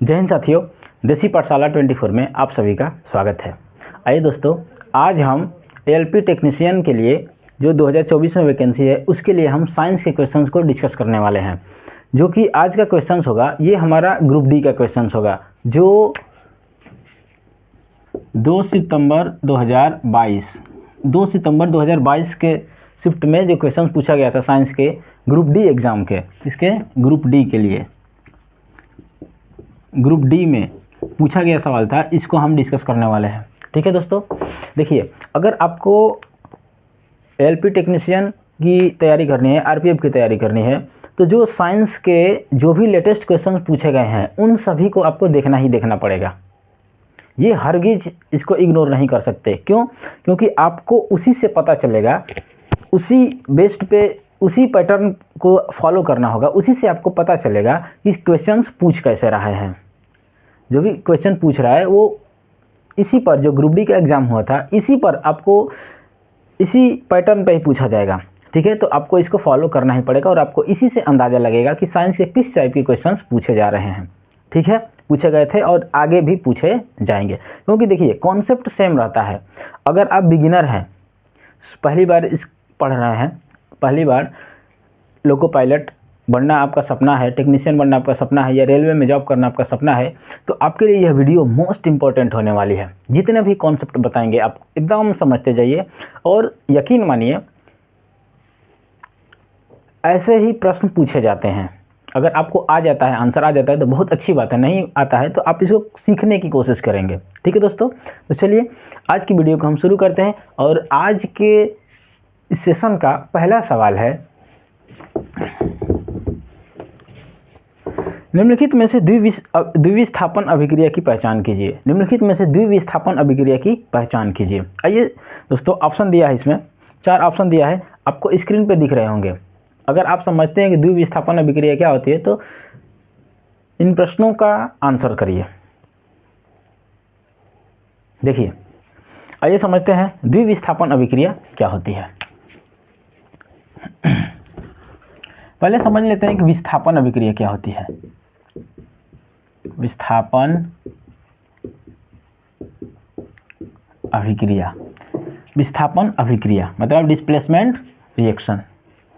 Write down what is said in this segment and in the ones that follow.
जय हिंद साथियों, देसी पाठशाला 24 में आप सभी का स्वागत है। आइए दोस्तों, आज हम एलपी टेक्नीशियन के लिए जो 2024 में वैकेंसी है उसके लिए हम साइंस के क्वेश्चंस को डिस्कस करने वाले हैं। जो कि आज का क्वेश्चंस होगा ये हमारा ग्रुप डी का क्वेश्चंस होगा, जो 2 सितंबर 2022 के शिफ्ट में जो क्वेश्चंस पूछा गया था साइंस के ग्रुप डी एग्ज़ाम के, इसके ग्रुप डी के लिए ग्रुप डी में पूछा गया सवाल था, इसको हम डिस्कस करने वाले हैं। ठीक है दोस्तों, देखिए, अगर आपको एलपी टेक्नीशियन की तैयारी करनी है, आरपीएफ की तैयारी करनी है, तो जो साइंस के जो भी लेटेस्ट क्वेश्चन पूछे गए हैं उन सभी को आपको देखना ही देखना पड़ेगा। ये हरगिज इसको इग्नोर नहीं कर सकते। क्यों? क्योंकि आपको उसी से पता चलेगा, उसी बेस्ड पे उसी पैटर्न को फॉलो करना होगा, उसी से आपको पता चलेगा कि क्वेश्चंस पूछ कैसे रहे हैं। जो भी क्वेश्चन पूछ रहा है वो इसी पर, जो ग्रुप डी का एग्ज़ाम हुआ था इसी पर आपको इसी पैटर्न पे ही पूछा जाएगा। ठीक है, तो आपको इसको फॉलो करना ही पड़ेगा और आपको इसी से अंदाज़ा लगेगा कि साइंस के किस टाइप के क्वेश्चंस पूछे जा रहे हैं। ठीक है, पूछे गए थे और आगे भी पूछे जाएंगे, क्योंकि देखिए कॉन्सेप्ट सेम रहता है। अगर आप बिगिनर हैं, पहली बार इस पढ़ रहे हैं, पहली बार लोको पायलट बनना आपका सपना है, टेक्नीशियन बनना आपका सपना है, या रेलवे में जॉब करना आपका सपना है, तो आपके लिए यह वीडियो मोस्ट इम्पॉर्टेंट होने वाली है। जितने भी कॉन्सेप्ट बताएंगे आप एकदम समझते जाइए और यकीन मानिए ऐसे ही प्रश्न पूछे जाते हैं। अगर आपको आ जाता है, आंसर आ जाता है तो बहुत अच्छी बात है, नहीं आता है तो आप इसको सीखने की कोशिश करेंगे। ठीक है दोस्तों, तो चलिए आज की वीडियो को हम शुरू करते हैं। और आज के इस सेशन का पहला सवाल है, निम्नलिखित में से द्विविस्थापन अभिक्रिया की पहचान कीजिए। निम्नलिखित में से द्विविस्थापन अभिक्रिया की पहचान कीजिए। आइए दोस्तों, ऑप्शन दिया है, इसमें 4 ऑप्शन दिया है, आपको स्क्रीन पे दिख रहे होंगे। अगर आप समझते हैं कि द्विविस्थापन अभिक्रिया क्या होती है तो इन प्रश्नों का आंसर करिए। देखिए, आइए समझते हैं द्विविस्थापन अभिक्रिया क्या होती है। पहले समझ लेते हैं कि विस्थापन अभिक्रिया क्या होती है। विस्थापन अभिक्रिया, विस्थापन अभिक्रिया मतलब डिस्प्लेसमेंट रिएक्शन।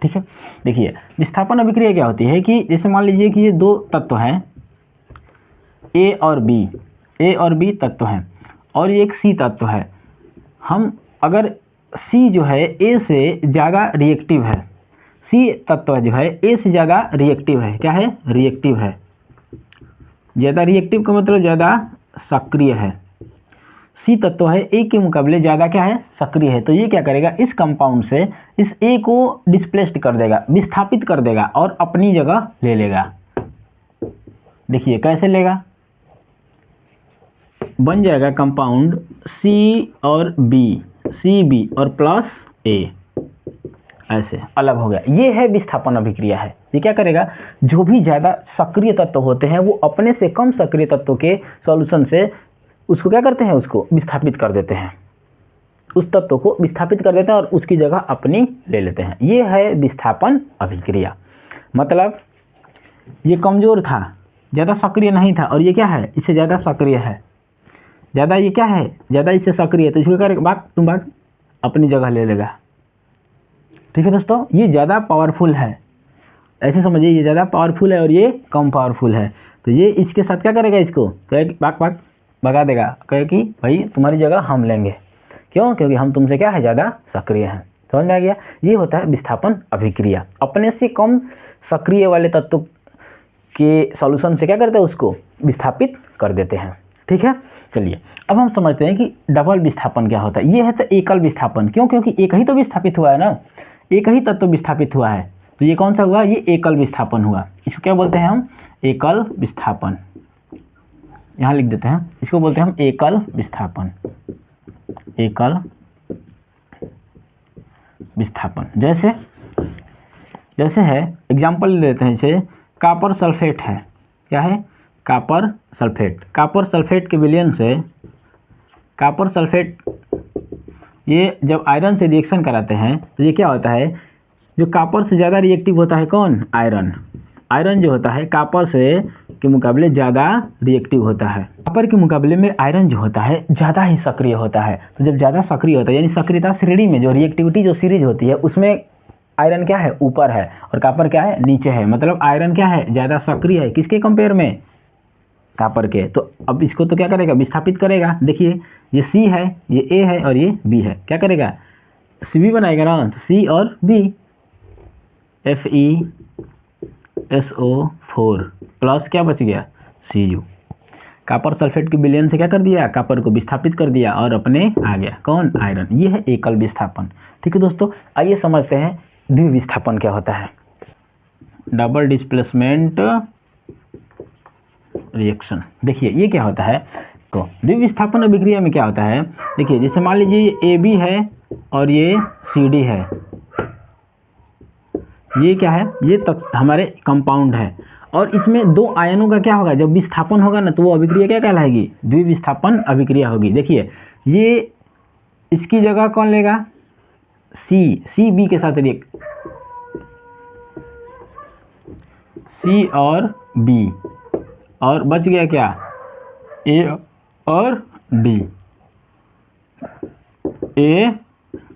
ठीक है, देखिए विस्थापन अभिक्रिया क्या होती है कि जैसे मान लीजिए कि ये 2 तत्व हैं, ए और बी तत्व हैं और ये एक सी तत्व है। हम अगर सी जो है ए से ज़्यादा रिएक्टिव है, सी तत्व जो है ए से ज़्यादा रिएक्टिव है, क्या है? रिएक्टिव है। ज़्यादा रिएक्टिव का मतलब ज़्यादा सक्रिय है। सी तत्व है ए के मुकाबले ज़्यादा क्या है? सक्रिय है। तो ये क्या करेगा, इस कंपाउंड से इस ए को डिस्प्लेस्ड कर देगा, विस्थापित कर देगा और अपनी जगह ले लेगा। देखिए कैसे लेगा, बन जाएगा कंपाउंड सी और बी, सी बी और प्लस ए, ऐसे अलग हो गया। ये है विस्थापन अभिक्रिया है। ये क्या करेगा, जो भी ज़्यादा सक्रिय तत्व होते हैं वो अपने से कम सक्रिय तत्व के सॉल्यूशन से उसको क्या करते हैं, उसको विस्थापित कर देते हैं, उस तत्व को विस्थापित कर देते हैं और उसकी जगह अपनी ले लेते हैं। ये है विस्थापन अभिक्रिया। मतलब ये कमज़ोर था, ज़्यादा सक्रिय नहीं था, और ये क्या है, इससे ज़्यादा सक्रिय है। ज़्यादा ये क्या है, ज़्यादा इससे सक्रिय है, तो इसको क्या तुम अपनी जगह ले लेगा। ठीक है दोस्तों, ये ज़्यादा पावरफुल है, ऐसे समझिए, ये ज़्यादा पावरफुल है और ये कम पावरफुल है। तो ये इसके साथ क्या करेगा, इसको कहे भगा देगा, कहे कि भाई तुम्हारी जगह हम लेंगे। क्यों? क्योंकि हम तुमसे क्या है, ज़्यादा सक्रिय हैं। समझ में आ गया? ये होता है विस्थापन अभिक्रिया। अपने से कम सक्रिय वाले तत्व के सॉल्यूशन से क्या करते हैं, उसको विस्थापित कर देते हैं। ठीक है, चलिए अब हम समझते हैं कि डबल विस्थापन क्या होता है। ये है तो एकल विस्थापन। क्यों? क्योंकि एक ही तो विस्थापित हुआ है ना, एक ही तत्व विस्थापित हुआ है, तो ये कौन सा हुआ, ये एकल विस्थापन हुआ। इसको क्या बोलते हैं हम, एकल विस्थापन। यहाँ लिख देते हैं, इसको बोलते हैं हम एकल विस्थापन। एकल विस्थापन जैसे है, एग्जाम्पल ले लेते हैं, जैसे कॉपर सल्फेट है, क्या है, कॉपर सल्फेट। कॉपर सल्फेट के विलयन से कॉपर सल्फेट ये जब आयरन से रिएक्शन कराते हैं तो ये क्या होता है, जो कॉपर से ज़्यादा रिएक्टिव होता है कौन, आयरन। आयरन जो होता है कॉपर से के मुकाबले ज़्यादा रिएक्टिव होता है। कॉपर के मुकाबले में आयरन जो होता है ज़्यादा ही सक्रिय होता है। तो जब ज़्यादा सक्रिय होता है यानी सक्रियता श्रेणी में जो रिएक्टिविटी जो सीरीज होती है उसमें आयरन क्या है, ऊपर है, और कॉपर क्या है, नीचे है। मतलब आयरन क्या है, ज़्यादा सक्रिय है किसके कंपेयर में, कॉपर के। तो अब इसको तो क्या करेगा, विस्थापित करेगा। देखिए ये सी है, ये ए है और ये बी है, क्या करेगा, सी बी बनाएगा ना, तो सी और बी, FeSO4 प्लस क्या बच गया, Cu। कॉपर सल्फेट के विलयन से क्या कर दिया, कॉपर को विस्थापित कर दिया और अपने आ गया कौन, आयरन। ये है एकल विस्थापन। ठीक है दोस्तों, आइए समझते हैं द्विविस्थापन क्या होता है। डबल डिस्प्लेसमेंट रिएक्शन, देखिए ये क्या होता है। तो द्विविस्थापन अभिक्रिया में क्या होता है, देखिए जैसे मान लीजिए ये AB है और ये CD है, ये क्या है, ये तक हमारे कंपाउंड है, और इसमें दो आयनों का क्या होगा, जब विस्थापन होगा ना तो वो अभिक्रिया क्या कहलाएगी, द्विविस्थापन अभिक्रिया होगी। देखिए ये इसकी जगह कौन लेगा, सी बी के साथ रिएक्ट, सी और बी, और बच गया क्या, ए और डी, ए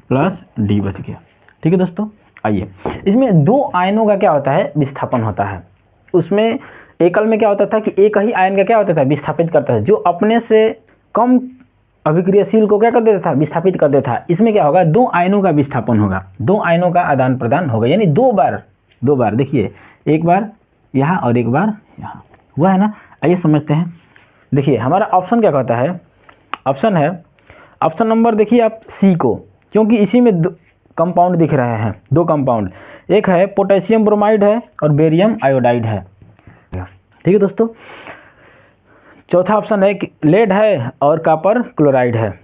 प्लस डी बच गया। ठीक है दोस्तों, आइए इसमें दो आयनों का क्या होता है, विस्थापन होता है। उसमें एकल में क्या होता था कि एक ही आयन का क्या होता था, विस्थापित करता था, जो अपने से कम अभिक्रियाशील को क्या कर देता था, विस्थापित कर देता था। इसमें क्या होगा, दो आयनों का विस्थापन होगा, दो आयनों का आदान प्रदान होगा, यानी दो बार देखिए, एक बार यहाँ और एक बार यहाँ हुआ है ना। आइए समझते हैं। देखिए हमारा ऑप्शन क्या कहता है, ऑप्शन है, ऑप्शन नंबर देखिए आप सी को, क्योंकि इसी में कंपाउंड दिख रहे हैं, दो कंपाउंड, एक है पोटेशियम ब्रोमाइड है और बेरियम आयोडाइड है। ठीक है दोस्तों, चौथा ऑप्शन है कि लेड है और कॉपर क्लोराइड है।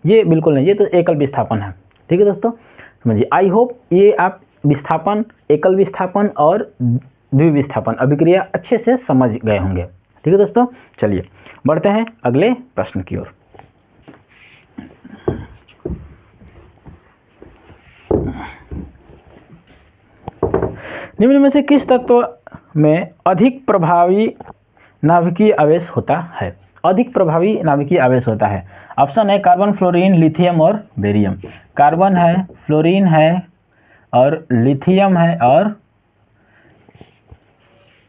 ये बिल्कुल नहीं, ये तो एकल विस्थापन है। ठीक है दोस्तों, समझिए। आई होप ये आप विस्थापन, एकल विस्थापन और द्विविस्थापन अभिक्रिया अच्छे से समझ गए होंगे। ठीक है दोस्तों, चलिए बढ़ते हैं अगले प्रश्न की ओर। निम्न में से किस तत्व में अधिक प्रभावी नाभिकीय आवेश होता है, अधिक प्रभावी नाभिकीय आवेश होता है। ऑप्शन है कार्बन, फ्लोरीन, लिथियम और बेरियम। कार्बन है, फ्लोरीन है और लिथियम है और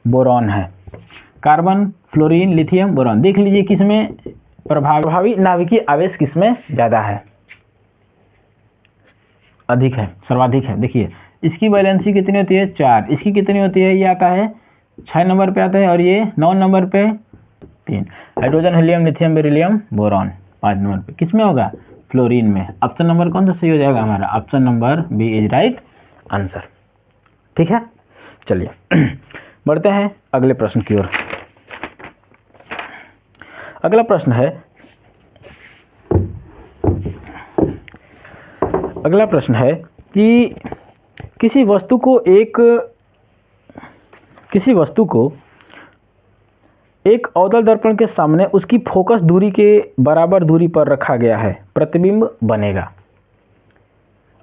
बोरॉन है। Carbon, fluorine, lithium, boron. देख लीजिए किसमें प्रभावी नाभिकीय आवेश किसमें ज़्यादा है, अधिक है, सर्वाधिक है। देखिए इसकी वैलेंसी कितनी होती है, 4, इसकी कितनी होती है, ये आता है 6 नंबर पे आता है, और ये 9 नंबर पे 3। Hydrogen, helium, lithium, beryllium, boron 5 number पे किसमें होगा, फ्लोरीन में। ऑप्शन नंबर कौन सा सही हो जाएगा हमारा, option number B is right answer. ठीक है, चलिए बढ़ते हैं अगले प्रश्न की ओर। अगला प्रश्न है, अगला प्रश्न है कि किसी वस्तु को एक अवतल दर्पण के सामने उसकी फोकस दूरी के बराबर दूरी पर रखा गया है, प्रतिबिंब बनेगा।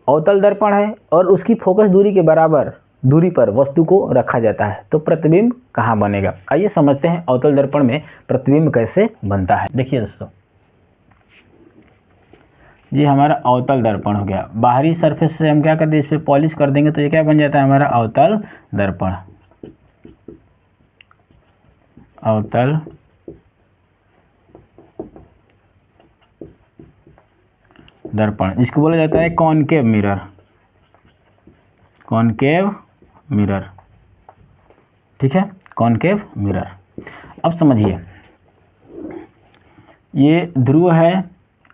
अवतल दर्पण है और उसकी फोकस दूरी के बराबर दूरी पर वस्तु को रखा जाता है, तो प्रतिबिंब कहाँ बनेगा। आइए समझते हैं अवतल दर्पण में प्रतिबिंब कैसे बनता है। देखिए दोस्तों, ये हमारा अवतल दर्पण हो गया। बाहरी सरफेस से हम क्या कर दें, इस पर पॉलिश कर देंगे तो ये क्या बन जाता है हमारा अवतल दर्पण। अवतल दर्पण, जिसको बोला जाता है कॉनकेव मिरर, कॉनकेव मिरर। ठीक है, कॉनकेव मिरर। अब समझिए, ये ध्रुव है,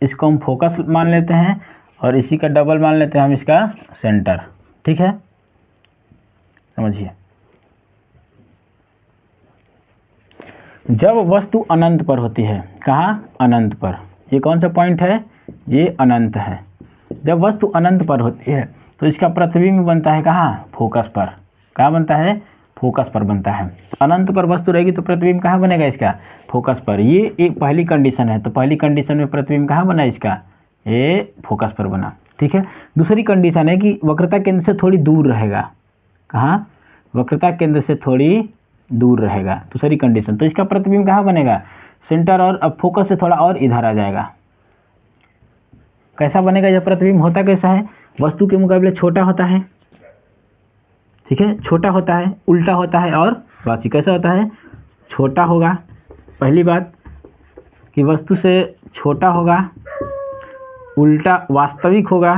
इसको हम फोकस मान लेते हैं और इसी का डबल मान लेते हैं हम इसका सेंटर। ठीक है, समझिए। जब वस्तु अनंत पर होती है, कहाँ, अनंत पर, ये कौन सा पॉइंट है, ये अनंत है। जब वस्तु अनंत पर होती है तो इसका प्रतिबिंब बनता है कहाँ, फोकस पर। कहाँ बनता है, फोकस पर बनता है। अनंत पर वस्तु रहेगी तो प्रतिबिंब कहाँ बनेगा इसका, फोकस पर। ये एक पहली कंडीशन है, तो पहली कंडीशन में प्रतिबिंब कहाँ बना इसका, ये फोकस पर बना। ठीक है, दूसरी कंडीशन है कि वक्रता केंद्र से थोड़ी दूर रहेगा। कहाँ, वक्रता केंद्र से थोड़ी दूर रहेगा, दूसरी कंडीशन। तो इसका प्रतिबिंब कहाँ बनेगा, सेंटर और अब फोकस से थोड़ा और इधर आ जाएगा। कैसा बनेगा यह प्रतिबिंब, होता कैसा है, वस्तु के मुकाबले छोटा होता है, ठीक है, छोटा होता है, उल्टा होता है और वासी। कैसा होता है, छोटा होगा, पहली बात कि वस्तु से छोटा होगा, उल्टा वास्तविक होगा,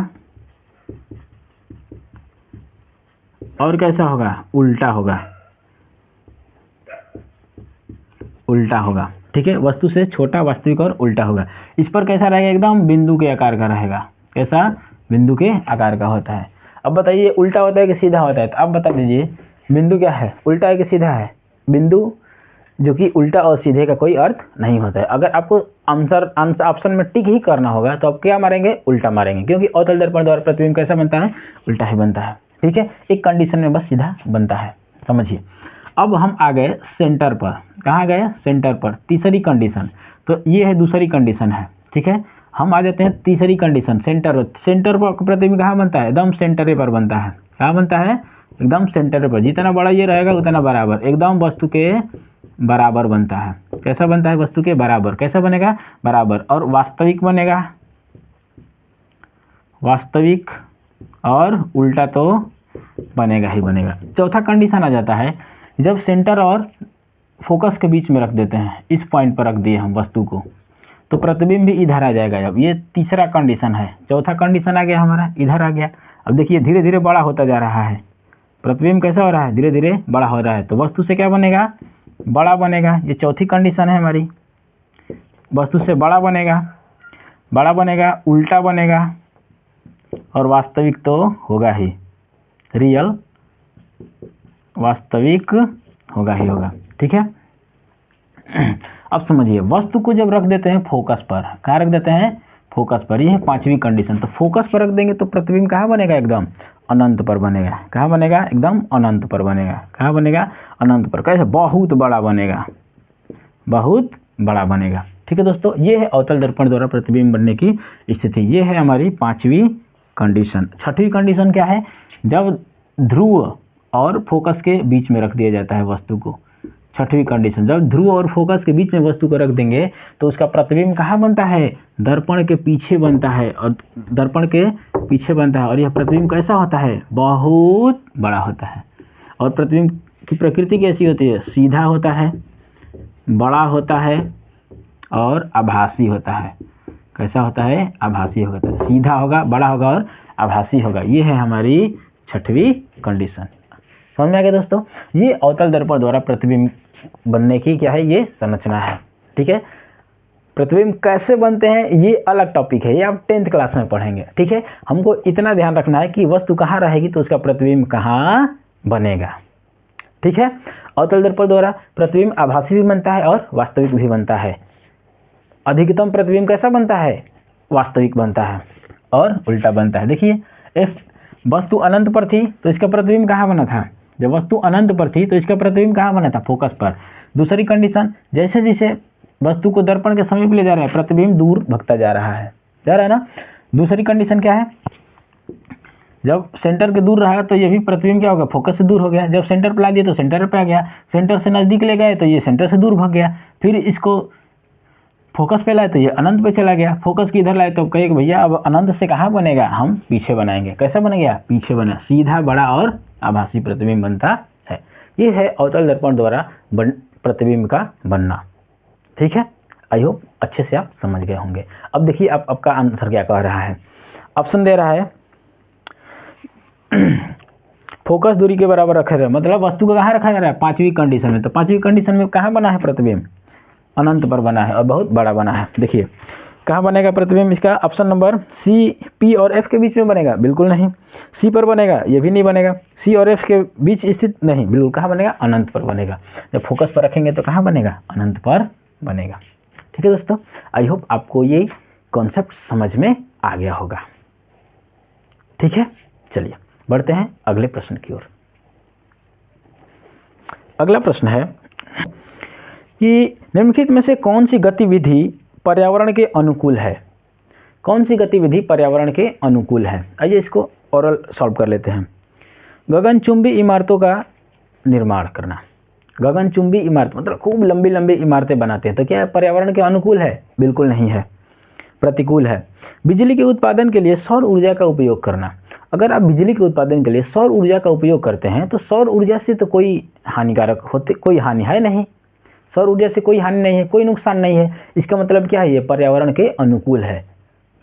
और कैसा होगा, उल्टा होगा, उल्टा होगा, ठीक है, वस्तु से छोटा, वास्तविक और उल्टा होगा। इस पर कैसा रहेगा, एकदम बिंदु के आकार का रहेगा। कैसा, बिंदु के आकार का होता है। अब बताइए उल्टा होता है कि सीधा होता है, तो आप बता दीजिए बिंदु क्या है, उल्टा है कि सीधा है। बिंदु जो कि उल्टा और सीधे का कोई अर्थ नहीं होता है। अगर आपको आंसर ऑप्शन में टिक ही करना होगा तो आप क्या मारेंगे, उल्टा मारेंगे, क्योंकि अवतल दर्पण द्वारा प्रतिबिंब कैसा बनता है, उल्टा ही बनता है, ठीक है। एक कंडीशन में बस सीधा बनता है, समझिए। अब हम आ गए सेंटर पर, कहाँ गए, सेंटर पर, तीसरी कंडीशन। तो ये है दूसरी कंडीशन है, ठीक है। हम आ जाते हैं तीसरी कंडीशन, सेंटर पर। सेंटर पर प्रतिबिंब कहाँ बनता है, एकदम सेंटर पर बनता है। कहाँ बनता है, एकदम सेंटर पर। जितना बड़ा ये रहेगा उतना बराबर, एकदम वस्तु के बराबर बनता है। कैसा बनता है, वस्तु के बराबर। कैसा बनेगा, बराबर। और वास्तविक बनेगा, वास्तविक, और उल्टा तो बनेगा ही बनेगा। चौथा कंडीशन आ जाता है, जब सेंटर और फोकस के बीच में रख देते हैं, इस पॉइंट पर रख दिए हम वस्तु को, तो प्रतिबिंब भी इधर आ जाएगा। अब ये तीसरा कंडीशन है, चौथा कंडीशन आ गया हमारा, इधर आ गया। अब देखिए धीरे धीरे बड़ा होता जा रहा है, प्रतिबिंब कैसा हो रहा है, धीरे धीरे बड़ा हो रहा है, तो वस्तु से क्या बनेगा, बड़ा बनेगा। ये चौथी कंडीशन है हमारी, वस्तु से बड़ा बनेगा, बड़ा बनेगा, उल्टा बनेगा, और वास्तविक तो होगा ही, रियल वास्तविक होगा ही होगा, ठीक है। अब समझिए, वस्तु को जब रख देते हैं फोकस पर, कहाँ रख देते हैं, फोकस पर, ये है पांचवी कंडीशन। तो फोकस पर रख देंगे तो प्रतिबिंब कहाँ बनेगा, एकदम अनंत पर बनेगा। कहाँ बनेगा, एकदम अनंत पर बनेगा। कहाँ बनेगा, अनंत पर। कैसे, बहुत बड़ा बनेगा, बहुत बड़ा बनेगा, ठीक है दोस्तों। ये है अवतल दर्पण द्वारा प्रतिबिंब बनने की स्थिति। ये है हमारी पांचवी कंडीशन। छठवीं कंडीशन क्या है, जब ध्रुव और फोकस के बीच में रख दिया जाता है वस्तु को। छठवीं कंडीशन, जब ध्रुव और फोकस के बीच में वस्तु को रख देंगे तो उसका प्रतिबिंब कहाँ बनता है, दर्पण के पीछे बनता है, और दर्पण के पीछे बनता है। और यह प्रतिबिंब कैसा होता है, बहुत बड़ा होता है। और प्रतिबिंब की प्रकृति कैसी होती है, सीधा होता है, बड़ा होता है, और आभासी होता है। कैसा होता है, आभासी होता है, सीधा होगा, बड़ा होगा और आभासी होगा। ये है हमारी छठवीं कंडीशन। समझ में आ गया दोस्तों। ये अवतल दर्पण द्वारा प्रतिबिंब बनने की क्या है, ये संरचना है, ठीक है। प्रतिबिंब कैसे बनते हैं ये अलग टॉपिक है, ये आप 10th क्लास में पढ़ेंगे, ठीक है। हमको इतना ध्यान रखना है कि वस्तु कहाँ रहेगी तो उसका प्रतिबिंब कहाँ बनेगा, ठीक है। अवतल दर्पण द्वारा प्रतिबिंब आभासी भी बनता है और वास्तविक भी बनता है। अधिकतम प्रतिबिंब कैसा बनता है, वास्तविक बनता है, और उल्टा बनता है। देखिए, इफ वस्तु अनंत पर थी तो इसका प्रतिबिंब कहाँ बना था, जब वस्तु अनंत पर थी तो इसका प्रतिबिंब कहाँ बना था, फोकस पर। दूसरी कंडीशन, जैसे जैसे वस्तु को दर्पण के समीप ले जा रहा है, प्रतिबिंब दूर भगता जा रहा है ना। दूसरी कंडीशन क्या है, जब सेंटर के दूर रहा तो ये भी प्रतिबिंब क्या होगा, फोकस से दूर हो गया। जब सेंटर पर ला दिया तो सेंटर पे आ गया, सेंटर से नज़दीक ले गए तो ये सेंटर से दूर भाग गया। फिर इसको फोकस पे लाए तो ये अनंत पे चला गया, फोकस की इधर लाए तो कहे कि भैया अब अनंत से कहाँ बनेगा, हम पीछे बनाएंगे। कैसा बनेगा, पीछे बना, सीधा, बड़ा और आभासी प्रतिबिंब बनता है। ये है अवतल दर्पण द्वारा प्रतिबिंब का बनना, ठीक है। आई होप अच्छे से आप समझ गए होंगे। अब देखिए अब आपका आंसर क्या कह रहा है, ऑप्शन दे रहा है फोकस दूरी के बराबर रखा जाए, मतलब वस्तु को कहाँ रखा जा रहा है, पांचवी कंडीशन में। तो पांचवी कंडीशन में कहाँ बना है प्रतिबिंब, अनंत पर बना है और बहुत बड़ा बना है। देखिए कहाँ बनेगा प्रतिबिंब, इसका ऑप्शन नंबर सी, पी और एफ के बीच में बनेगा, बिल्कुल नहीं। सी पर बनेगा, ये भी नहीं बनेगा। सी और एफ के बीच स्थित नहीं, बिल्कुल। कहाँ बनेगा, अनंत पर बनेगा। जब फोकस पर रखेंगे तो कहाँ बनेगा, अनंत पर बनेगा, ठीक है दोस्तों। आई होप आपको ये कॉन्सेप्ट समझ में आ गया होगा, ठीक है। चलिए बढ़ते हैं अगले प्रश्न की ओर। अगला प्रश्न है कि निम्नलिखित में से कौन सी गतिविधि पर्यावरण के अनुकूल है, कौन सी गतिविधि पर्यावरण के अनुकूल है। आइए इसको ओरल सॉल्व कर लेते हैं। गगनचुंबी इमारतों का निर्माण करना, गगनचुंबी इमारत मतलब खूब लंबी लंबी इमारतें बनाते हैं, तो क्या पर्यावरण के अनुकूल है? बिल्कुल नहीं है, प्रतिकूल है। बिजली के उत्पादन के लिए सौर ऊर्जा का उपयोग करना, अगर आप बिजली के उत्पादन के लिए सौर ऊर्जा का उपयोग करते हैं तो सौर ऊर्जा से तो कोई हानिकारक होते कोई हानि है नहीं, सौर ऊर्जा से कोई हानि नहीं है, कोई नुकसान नहीं है। इसका मतलब क्या है? ये पर्यावरण के अनुकूल है,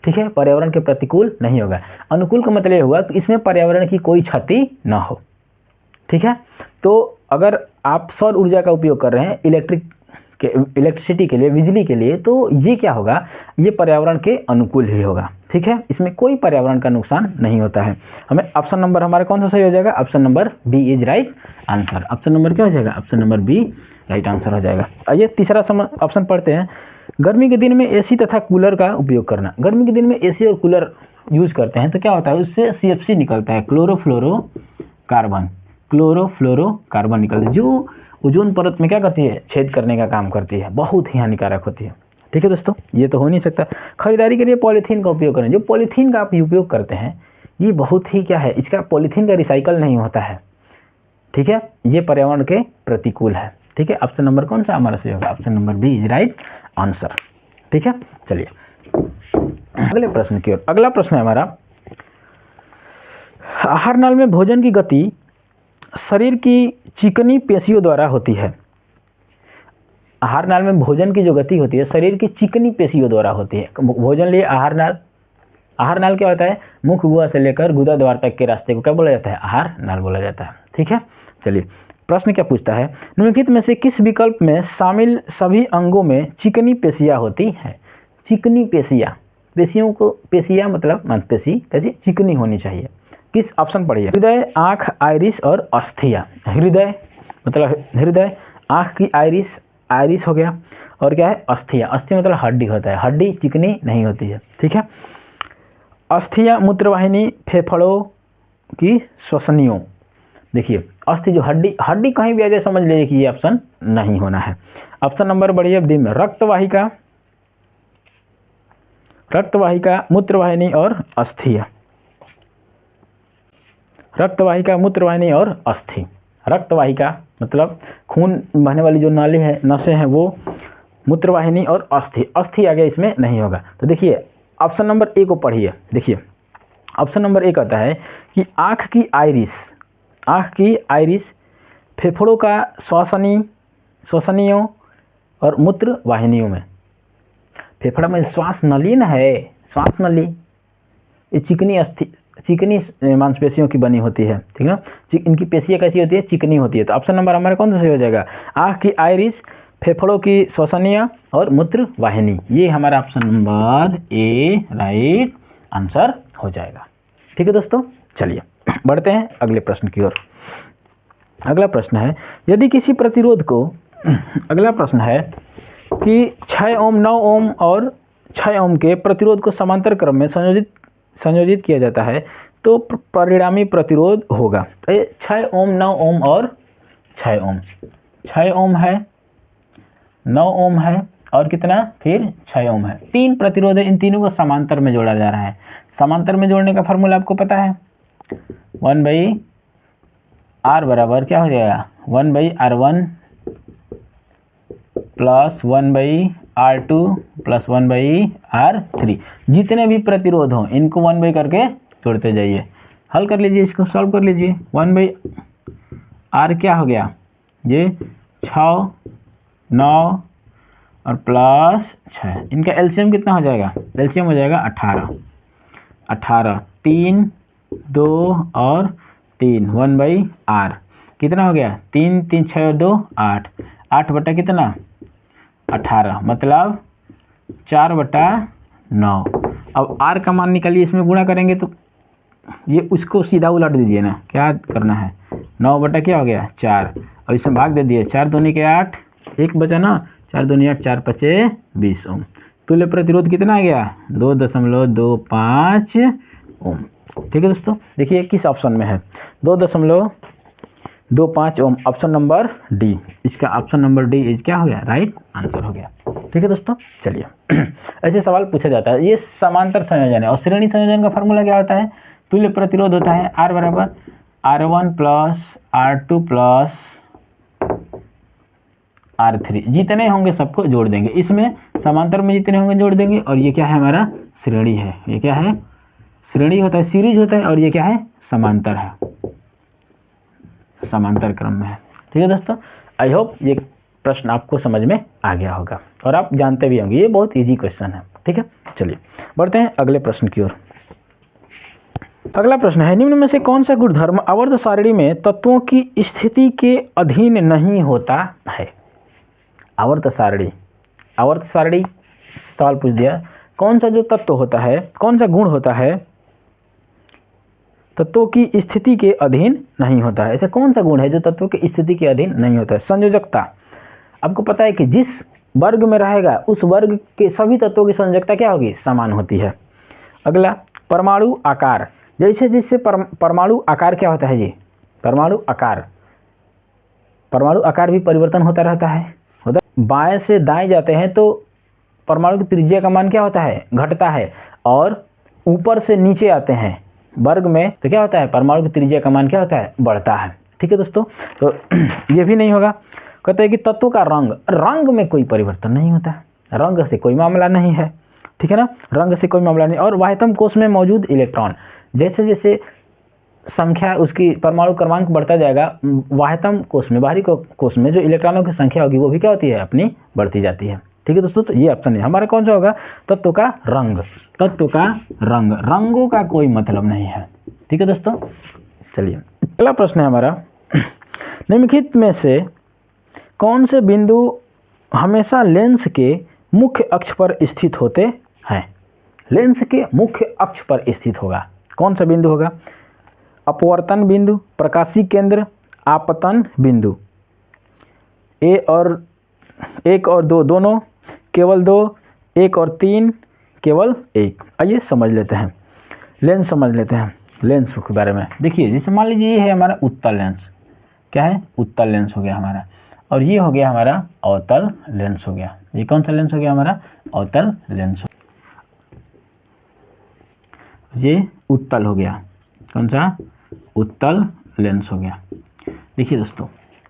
ठीक है, पर्यावरण के प्रतिकूल नहीं होगा। अनुकूल का मतलब ये हुआ कि इसमें पर्यावरण की कोई क्षति ना हो, ठीक है। तो अगर आप सौर ऊर्जा का उपयोग कर रहे हैं इलेक्ट्रिसिटी के लिए, बिजली के लिए, तो ये क्या होगा? ये पर्यावरण के अनुकूल ही होगा, ठीक है, इसमें कोई पर्यावरण का नुकसान नहीं होता है। हमें ऑप्शन नंबर हमारा कौन सा सही हो जाएगा? Option number B is right answer. Option number क्या हो जाएगा? Option number B right answer हो जाएगा। आइए तीसरा ऑप्शन पढ़ते हैं। गर्मी के दिन में एसी तथा कूलर का उपयोग करना। गर्मी के दिन में एसी और कूलर यूज करते हैं तो क्या होता है? उससे CFC निकलता है, क्लोरोफ्लोरोकार्बन निकलता है, जो ओजोन परत में क्या करती है? छेद करने का काम करती है, बहुत ही हानिकारक होती है, ठीक है दोस्तों, ये तो हो नहीं सकता। खरीदारी के लिए पॉलीथीन का उपयोग करें। जो पॉलीथीन का आप उपयोग करते हैं ये बहुत ही क्या है? इसका पॉलीथीन का रिसाइकल नहीं होता है, ठीक है, ये पर्यावरण के प्रतिकूल है, ठीक है। ऑप्शन नंबर कौन सा हमारा सही होगा? Option number B is right answer, ठीक है। चलिए अगले प्रश्न की ओर। अगला प्रश्न है हमारा, आहार नाल में भोजन की गति शरीर की चिकनी पेशियों द्वारा होती है। आहार नाल में भोजन की जो गति होती है शरीर की चिकनी पेशियों द्वारा होती है। भोजन लिए आहार नाल क्या होता है? मुख गुहा से लेकर गुदा द्वार तक के रास्ते को क्या बोला जाता है? आहार नाल बोला जाता है, ठीक है। चलिए प्रश्न क्या पूछता है? निम्नलिखित में से किस विकल्प में शामिल सभी अंगों में चिकनी पेशियां होती हैं? चिकनी पेशियां, पेशियों को, पेशियां मतलब मांसपेशी कैसी चिकनी होनी चाहिए। किस ऑप्शन पढ़िए? हृदय, आँख, आइरिस और अस्थिया। हृदय मतलब हृदय, आँख की आइरिस हो गया, और क्या है? अस्थिया, अस्थि मतलब हड्डी होता है, हड्डी चिकनी नहीं होती है, ठीक है। अस्थिया मूत्रवाहिनी, फेफड़ों की श्वसनियों। देखिए अस्थि जो हड्डी कहीं भी आ जाए समझ लीजिए कि ये ऑप्शन नहीं होना है। ऑप्शन नंबर बढ़िए डी में रक्तवाहिका, मूत्रवाहिनी और अस्थिया। रक्तवाहिका, मूत्रवाहिनी और अस्थि। रक्तवाहिका मतलब खून बहने वाली जो नाली है, नसें हैं वो, मूत्रवाहिनी और अस्थि आगे इसमें नहीं होगा। तो देखिए ऑप्शन नंबर ए को पढ़िए। देखिए ऑप्शन नंबर ए कहता है कि आँख की आइरिस, फेफड़ों का श्वसनियों और मूत्र वाहिनियों में। फेफड़ा में श्वास नली ना है, श्वास नली ये चिकनी मांसपेशियों की बनी होती है, ठीक है। इनकी पेशियाँ कैसी होती है? चिकनी होती है। तो ऑप्शन नंबर हमारा कौन सा सही हो जाएगा? आँख की आइरिस, फेफड़ों की श्वसनिया और मूत्र वाहिनी, ये हमारा option number A right answer हो जाएगा, ठीक है दोस्तों। चलिए बढ़ते हैं अगले प्रश्न की ओर। अगला प्रश्न है, यदि किसी प्रतिरोध को, अगला प्रश्न है कि 6 ओम, 9 ओम और 6 ओम के प्रतिरोध को समांतर क्रम में संयोजित किया जाता है तो परिणामी प्रतिरोध होगा। 6 ओम, 9 ओम और 6 ओम, 6 ओम है, 9 ओम है और कितना? फिर 6 ओम है। 3 प्रतिरोध है, इन तीनों को समांतर में जोड़ा जा रहा है। समांतर में जोड़ने का फार्मूला आपको पता है, 1/r बराबर क्या हो जाएगा? 1/r1 plus 1/r2 plus 1/r3। जितने भी प्रतिरोध हों इनको 1 करके जोड़ते जाइए। हल कर लीजिए, इसको सॉल्व कर लीजिए। 1/r क्या हो गया? ये 6, 9 और प्लस 6, इनका एलसीएम कितना हो जाएगा? एलसीएम हो जाएगा 18, 3, 2 और 3, 1/r कितना हो गया? 3, 3, 6 और 2 8, 8 बटा कितना? 18 मतलब 4/9। अब r का मान निकालिए, इसमें गुणा करेंगे तो ये उसको सीधा उलट दीजिए ना, क्या करना है? 9 बटा क्या हो गया? 4, और इसमें भाग दे दिए, 4 दूनी के 8, 1 बचा ना, 4 दूनी 8, 4 5 20 ओम। तुल्य प्रतिरोध कितना आ गया? 2.25 ओम, ठीक है दोस्तों। देखिए किस ऑप्शन में है? 2.25 ओम, ऑप्शन नंबर डी। इसका ऑप्शन नंबर डी इज क्या हो गया? राइट आंसर हो गया, ठीक है दोस्तों। चलिए ऐसे सवाल पूछा जाता है, ये समांतर संयोजन है। और श्रेणी संयोजन का फार्मूला क्या होता है? तुल्य प्रतिरोध होता है R बराबर R1 plus R2 plus R3 जितने होंगे सबको जोड़ देंगे, इसमें समांतर में जितने होंगे जोड़ देंगे। और ये क्या है हमारा श्रेणी है, ये क्या है श्रेणी होता है, सीरीज होता है। और ये क्या है समांतर है, समांतर क्रम में है। ठीक है दोस्तों, आई होप ये प्रश्न आपको समझ में आ गया होगा और आप जानते भी होंगे, ये बहुत इजी क्वेश्चन है। ठीक है, चलिए बढ़ते हैं अगले प्रश्न की ओर। अगला प्रश्न है, निम्न में से कौन सा गुणधर्म आवर्त सारणी में तत्वों की स्थिति के अधीन नहीं होता है। आवर्त सारणी, आवर्त सारणी सवाल पूछ दिया, कौन सा जो तत्व होता है, कौन सा गुण होता है तत्वों की स्थिति के अधीन नहीं होता है। ऐसा कौन सा गुण है जो तत्वों की स्थिति के अधीन नहीं होता है। संयोजकता, आपको पता है कि जिस वर्ग में रहेगा उस वर्ग के सभी तत्वों की संयोजकता क्या होगी, समान होती है। अगला परमाणु आकार, जैसे जैसे परमाणु आकार क्या होता है जी, परमाणु आकार भी परिवर्तन होता रहता है। बाएं से दाएं जाते हैं तो परमाणु की त्रिज्या का मान क्या होता है, घटता है। और ऊपर से नीचे आते हैं वर्ग में तो क्या होता है, परमाणु की त्रिज्या का मान क्या होता है, बढ़ता है। ठीक है दोस्तों, तो ये भी नहीं होगा। कहते हैं कि तत्व का रंग, रंग में कोई परिवर्तन नहीं होता है, रंग से कोई मामला नहीं है। ठीक है ना, रंग से कोई मामला नहीं। और वाह्यतम कोश में मौजूद इलेक्ट्रॉन, जैसे जैसे संख्या उसकी परमाणु क्रमांक बढ़ता जाएगा, वाह्यतम कोश में, बाहरी कोश में जो इलेक्ट्रॉनों की संख्या होगी वो भी क्या होती है, अपनी बढ़ती जाती है। ठीक है दोस्तों, तो ये ऑप्शन है हमारा कौन सा होगा, तत्व का रंग, तत्व का रंग, रंगों का कोई मतलब नहीं है। ठीक है दोस्तों, चलिए अगला प्रश्न है हमारा, निम्नलिखित में से कौन से बिंदु हमेशा लेंस के मुख्य अक्ष पर स्थित होते हैं। लेंस के मुख्य अक्ष पर स्थित होगा, कौन सा बिंदु होगा, अपवर्तन बिंदु, प्रकाशीय केंद्र, आपतन बिंदु। एक और दो दोनों, केवल दो, एक और तीन, केवल एक। आइए समझ लेते हैं, लेंस समझ लेते हैं, लेंस के बारे में। देखिए जैसे मान लीजिए ये है हमारा उत्तल लेंस, क्या है, उत्तल लेंस हो गया हमारा, और ये हो गया हमारा अवतल लेंस हो गया। ये कौन सा लेंस हो गया हमारा, अवतल लेंस। ये उत्तल हो गया, कौन सा, उत्तल लेंस हो गया। देखिए दोस्तों,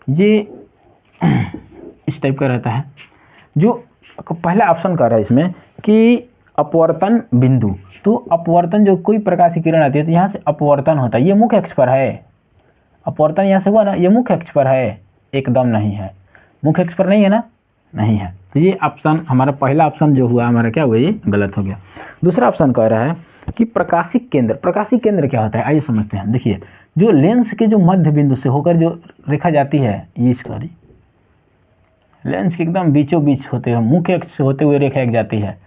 ये इस टाइप का रहता है। जो पहला ऑप्शन कह रहा है इसमें कि अपवर्तन बिंदु, तो अपवर्तन जो कोई प्रकाश की किरण आती है तो यहाँ से अपवर्तन होता है, ये मुख्य अक्ष पर है, अपवर्तन यहाँ से हुआ ना, ये मुख्य अक्ष पर है, एकदम नहीं है, मुख्य अक्ष पर नहीं है ना, नहीं है। तो ये ऑप्शन हमारा पहला ऑप्शन जो हुआ हमारा क्या हुआ, ये गलत हो गया। दूसरा ऑप्शन कह रहा है कि प्रकाशिक केंद्र, प्रकाशिक केंद्र क्या होता है, आइए समझते हैं। देखिए जो लेंस के जो मध्य बिंदु से होकर जो रेखा जाती है, ये सॉरी लेंस के एकदम बीचों बीच होते हुए, मुख्य अक्ष से होते हुए रेखा एक जाती है,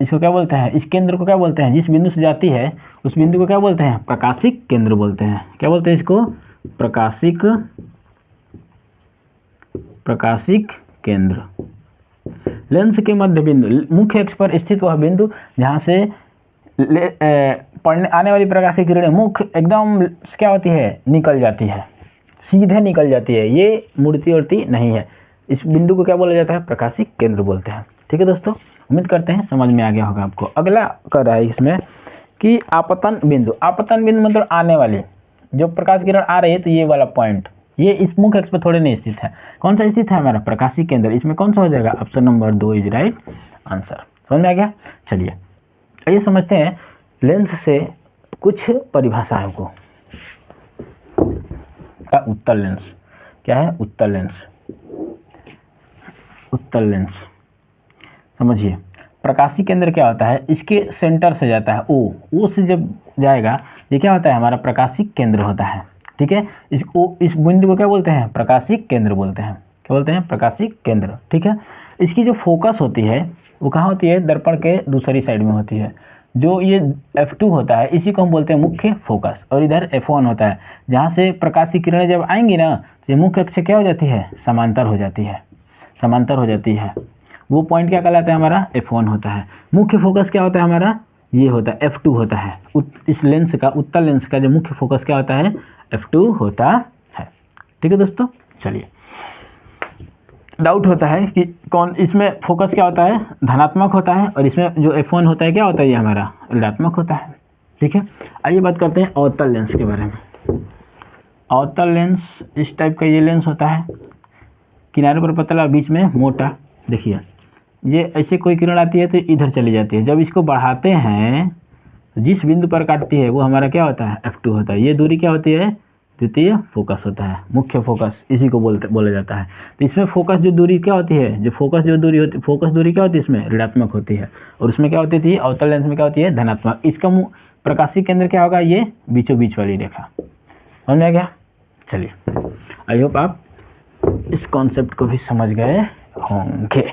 इसको क्या बोलते हैं, इस केंद्र को क्या बोलते हैं, जिस बिंदु से जाती है उस बिंदु को क्या बोलते हैं, प्रकाशिक केंद्र बोलते हैं। क्या बोलते हैं इसको, प्रकाशिक केंद्र। लेंस के मध्य बिंदु, मुख्य अक्ष पर स्थित वह बिंदु जहाँ से पड़ने आने वाली प्रकाश की किरणें मुख्य एकदम क्या होती है, निकल जाती है, सीधे निकल जाती है, ये मुड़ती उड़ती नहीं है। इस बिंदु को क्या बोला जाता है, प्रकाशिक केंद्र बोलते हैं। ठीक है दोस्तों, उम्मीद करते हैं समझ में आ गया होगा आपको। अगला कर रहा है इसमें कि आपतन बिंदु, आपतन बिंदु मतलब आने वाली जो प्रकाश किरण आ रही है, तो ये वाला पॉइंट ये इस मुख्य अक्ष पर थोड़े नहीं स्थित है, कौन सा स्थित है हमारा, प्रकाशिक केंद्र। इसमें कौन सा हो जाएगा, option number 2 is right answer. समझ में आ गया। चलिए आइए समझते हैं लेंस से कुछ परिभाषाओं को। उत्तल लेंस क्या है, उत्तल लेंस, उत्तल लेंस समझिए। प्रकाशिक केंद्र क्या होता है, इसके सेंटर से जाता है, ओ से जब जाएगा ये क्या होता है, हमारा प्रकाशिक केंद्र होता है। ठीक है, इस बिंदु को क्या बोलते हैं, प्रकाशिक केंद्र बोलते हैं। क्या बोलते हैं, प्रकाशिक केंद्र। ठीक है, इसकी जो फोकस होती है वो कहाँ होती है, दर्पण के दूसरी साइड में होती है। जो ये F2 होता है इसी को हम बोलते हैं मुख्य फोकस, और इधर F1 होता है, जहाँ से प्रकाश की किरणें जब आएंगी ना तो ये मुख्य अक्ष से क्या हो जाती है, समांतर हो जाती है, समांतर हो जाती है। वो पॉइंट क्या कहलाता है, हमारा F1 होता है। मुख्य फोकस क्या होता है हमारा, ये होता है F2 होता है। इस लेंस का, उत्तल लेंस का जो मुख्य फोकस क्या होता है, F2 होता है। ठीक है दोस्तों, चलिए डाउट होता है कि कौन इसमें फोकस क्या होता है, धनात्मक होता है, और इसमें जो F1 होता है क्या होता है, ये हमारा ऋणात्मक होता है। ठीक है, आइए बात करते हैं अवतल लेंस के बारे में। अवतल लेंस इस टाइप का ये लेंस होता है, किनारे पर पतला बीच में मोटा। देखिए ये ऐसे कोई किरण आती है तो इधर चली जाती है, जब इसको बढ़ाते हैं तो जिस बिंदु पर काटती है वो हमारा क्या होता है, F2 होता है। ये दूरी क्या होती है, द्वितीय फोकस होता है, मुख्य फोकस इसी को बोला जाता है। तो इसमें फोकस जो दूरी क्या होती है, जो फोकस दूरी क्या होती है इसमें ऋणात्मक होती है, और उसमें क्या होती थी, अवतल लेंस में क्या होती है, धनात्मक। इसका प्रकाशीय केंद्र क्या होगा, ये बीचों बीच वाली रेखा। समझ में गया। चलिए आई होप आप इस कॉन्सेप्ट को भी समझ गए होंगे।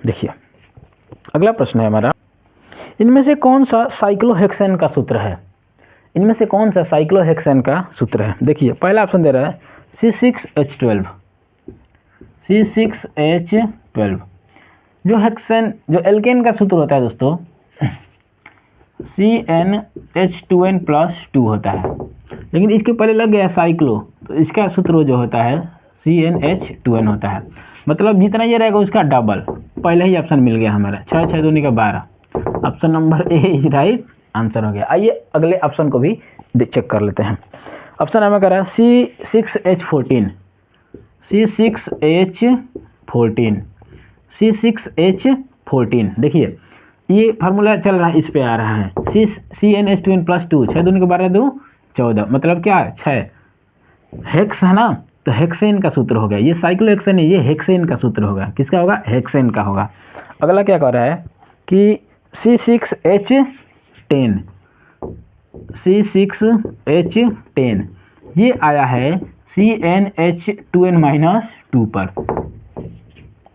देखिए अगला प्रश्न है हमारा, इनमें से कौन सा साइक्लोहेक्सेन का सूत्र है, इनमें से कौन सा साइक्लोहेक्सेन का सूत्र है। देखिए पहला ऑप्शन दे रहा है C6H12। C6H12 जो हेक्सेन जो एल्केन का सूत्र होता है दोस्तों, CnH2n+2 होता है, लेकिन इसके पहले लग गया साइक्लो, तो इसका सूत्र जो होता है CnH2n होता है। मतलब जितना ये रहेगा उसका डबल। पहले ही ऑप्शन मिल गया हमारा, 6 6 दूनी का 12। Option number A is right answer हो गया। आइए अगले ऑप्शन को भी चेक कर लेते हैं। ऑप्शन हमें कह रहा है C6H14। C6H14 देखिए ये फार्मूला चल रहा है, इस पे आ रहा है CnH2n+2, 6 दूनी का 12 2 14, मतलब क्या 6 हेक्स है ना, तो हेक्सेन का सूत्र हो गया। ये साइक्लोहेक्सेन है, ये हेक्सेन का सूत्र होगा। किसका होगा, हेक्सेन का होगा। अगला क्या कह रहा है कि C6H10 ये आया है CnH2n-2 पर।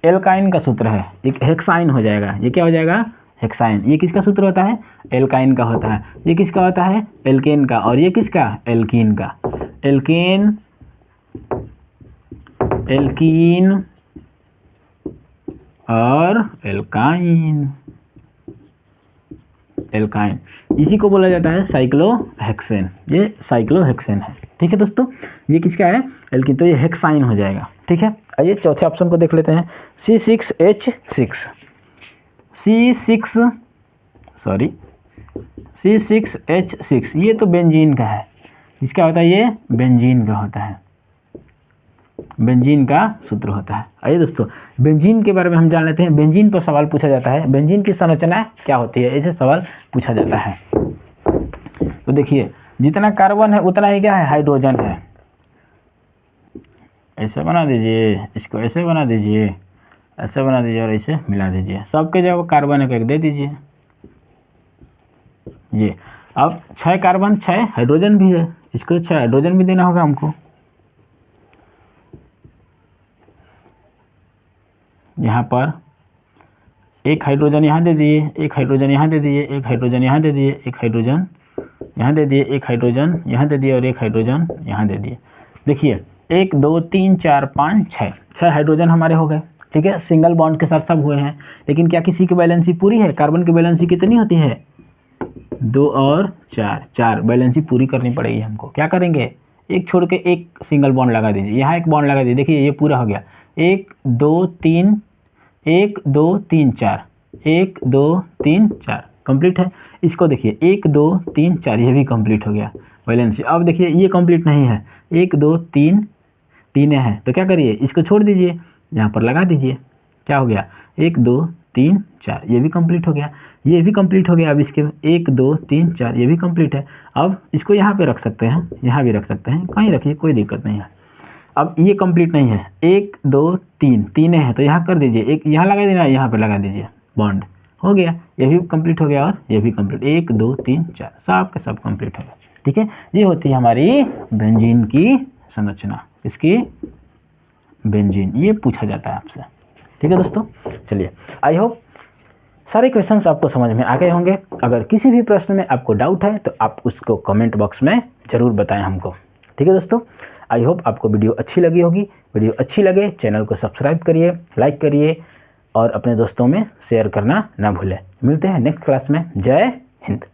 एल्काइन का सूत्र है, एक हेक्साइन हो जाएगा। ये क्या हो जाएगा, हेक्साइन। ये किसका सूत्र होता है, एल्काइन का होता है। ये किसका होता है, एल्केन का। और ये किसका, एल्कीन का। एल्कीन और एल्काइन इसी को बोला जाता है साइक्लोहेक्सेन। ये साइक्लोहेक्सेन है। ठीक है दोस्तों, ये किसका है, एल्कीन, तो ये हेक्साइन हो जाएगा। ठीक है, आइए चौथे ऑप्शन को देख लेते हैं। C6H6 ये तो बेंजीन का है। इसका होता है, ये बेंजीन का होता है, बेंजीन का सूत्र होता है। आइए दोस्तों बेंजीन के बारे में हम जान लेते हैं। बेंजीन पर सवाल पूछा जाता है, बेंजीन की संरचना क्या होती है, ऐसे सवाल पूछा जाता है। तो देखिए जितना कार्बन है उतना ही क्या है, हाइड्रोजन है। ऐसे बना दीजिए, इसको ऐसे बना दीजिए, ऐसे बना दीजिए और ऐसे मिला दीजिए। सबके जगह कार्बन एक दे दीजिए। ये अब 6 कार्बन 6 हाइड्रोजन भी है, इसको 6 हाइड्रोजन भी देना होगा हमको। यहाँ पर एक हाइड्रोजन यहाँ दे दिए, एक हाइड्रोजन यहाँ दे दिए, एक हाइड्रोजन यहाँ दे दिए, एक हाइड्रोजन यहाँ दे दिए, एक हाइड्रोजन यहाँ दे दिए और एक हाइड्रोजन यहाँ दे दिए। देखिए 1 2 3 4 5 6 हाइड्रोजन हमारे हो गए। ठीक है, सिंगल बॉन्ड के साथ सब हुए हैं। लेकिन क्या किसी की बैलेंसी पूरी है, कार्बन की बैलेंसी कितनी होती है, 2 और 4 बैलेंसी पूरी करनी पड़ेगी हमको। क्या करेंगे, एक छोड़ के एक सिंगल बॉन्ड लगा दीजिए, यहाँ एक बॉन्ड लगा दीजिए। देखिए ये पूरा हो गया, 1 2 3 1 2 3 4 1 2 3 4 कंप्लीट है। इसको देखिए 1 2 3 4 ये भी कंप्लीट हो गया बैलेंसी। अब देखिए ये कंप्लीट नहीं है, 1 2 3 3 है, तो क्या करिए इसको छोड़ दीजिए, यहाँ पर लगा दीजिए। क्या हो गया, 1 2 3 4 ये भी कंप्लीट हो गया, ये भी कंप्लीट हो गया। अब इसके 1 2 3 4 ये भी कंप्लीट है। अब इसको यहाँ पे रख सकते हैं, यहाँ भी रख सकते हैं, कहीं रखिए कोई दिक्कत नहीं है। अब ये कंप्लीट नहीं है, 1 2 3 है, तो यहाँ कर दीजिए, एक यहाँ लगा देना, यहाँ पे लगा दीजिए, बॉन्ड हो गया। ये भी कंप्लीट हो गया और ये भी कंप्लीट, 1 2 3 4 सब के सब कंप्लीट हो गया। ठीक है, ये होती है हमारी बेंजीन की संरचना। इसकी बेंजीन, ये पूछा जाता है आपसे। ठीक है दोस्तों, चलिए आई होप सारे क्वेश्चंस आपको समझ में आ गए होंगे। अगर किसी भी प्रश्न में आपको डाउट है तो आप उसको कमेंट बॉक्स में ज़रूर बताएं हमको। ठीक है दोस्तों, आई होप आपको वीडियो अच्छी लगी होगी। वीडियो अच्छी लगे चैनल को सब्सक्राइब करिए, लाइक करिए और अपने दोस्तों में शेयर करना ना भूलें। मिलते हैं नेक्स्ट क्लास में। जय हिंद।